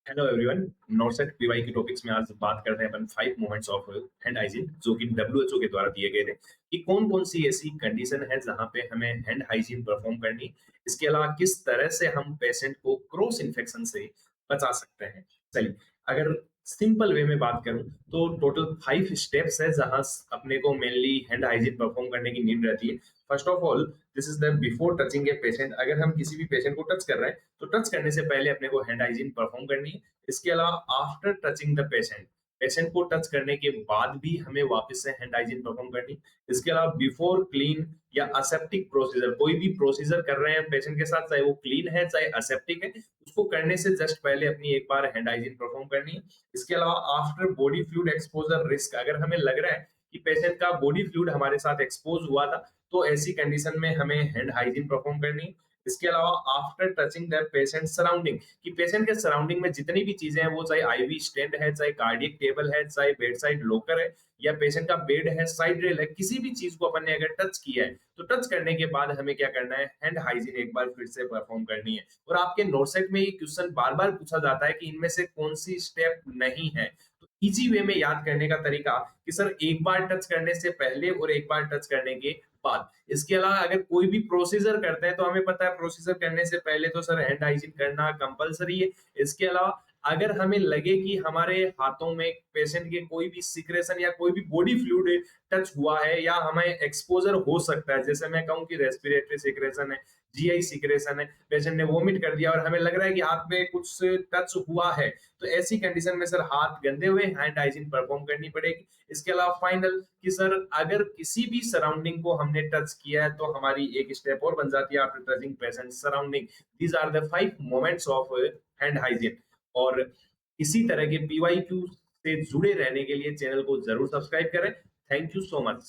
Hello everyone. नॉर्सेट PY की topics में आज बात कर रहे हैं अपन 5 मोमेंट्स ऑफ हैंड हाइजीन जो कि डब्ल्यूएचओ के द्वारा दिए गए थे कि कौन कौन सी ऐसी कंडीशन है जहां पे हमें हैंड हाइजीन परफॉर्म करनी। इसके अलावा किस तरह से हम पेशेंट को क्रॉस इन्फेक्शन से बचा सकते हैं। चलिए, अगर सिंपल वे में बात करूं तो टोटल 5 स्टेप्स है जहां अपने को मेनली हैंड हाइजीन परफॉर्म करने की नीड रहती है। First of all, this is the before touching a patient. अगर हम किसी भी पेशेंट को टच कर रहे हैं तो टच करने से पहले अपने को हैंड हाइजीन परफॉर्म करनी है। इसके अलावा after touching the patient, patient को टच करने के बाद भी हमें वापस से हैंड हाइजीन परफॉर्म करनी। इसके अलावा बिफोर क्लीन या असेप्टिक प्रोसीजर, कोई भी प्रोसीजर कर रहे हैं पेशेंट के साथ, चाहे वो क्लीन है चाहे असेप्टिक है, उसको करने से जस्ट पहले अपनी एक बार हैंड हाइजीन परफॉर्म करनी है। इसके अलावा after body fluid exposure risk, अगर हमें लग रहा है कि पेशेंट का बॉडी फ्लूइड हमारे साथ एक्सपोज हुआ था तो ऐसी कंडीशन में हमें हैंड हाइजीन परफॉर्म करनी है। इसके अलावा after touching the patient surrounding, कि पेशेंट के सराउंडिंग में जितनी भी चीजें हैं, वो चाहे आईवी स्टेंड है, चाहे कार्डियक टेबल है, चाहे बेड साइड लॉकर है, या पेशेंट का बेड है, साइड रेल है, किसी भी चीज को अपन ने अगर टच किया है तो टच करने के बाद हमें क्या करना है, हैंड हाइजीन एक बार फिर से परफॉर्म करनी है। और आपके नोटसेट में ये क्वेश्चन बार बार पूछा जाता है कि इनमें से कौन सी स्टेप नहीं है। तो इजी वे में याद करने का तरीका कि सर एक बार टच करने से पहले और एक बार टच करने के बाद। इसके अलावा अगर कोई भी प्रोसीजर करते हैं तो हमें पता है प्रोसीजर करने से पहले तो सर हैंड हाइजीन करना कंपलसरी है। इसके अलावा अगर हमें लगे कि हमारे हाथों में पेशेंट के कोई भी सिक्रेशन या कोई भी बॉडी फ्लूइड टच हुआ है या हमें एक्सपोजर हो सकता है, जैसे मैं कहूं कि रेस्पिरेटरी सिक्रेशन है, जीआई सिक्रेशन है, पेशेंट ने वोमिट कर दिया और हमें लग रहा है कि हाथ में कुछ टच हुआ है, तो ऐसी कंडीशन में सर हाथ गंदे हुए हैंड हाइजीन परफॉर्म करनी पड़ेगी। इसके अलावा फाइनल कि सर अगर किसी भी सराउंडिंग को हमने टच किया है तो हमारी एक स्टेप और बन जाती है after touching patient surrounding. These are the 5 moments of hand hygiene. और इसी तरह के पीवाईक्यू से जुड़े रहने के लिए चैनल को जरूर सब्सक्राइब करें। Thank you so much.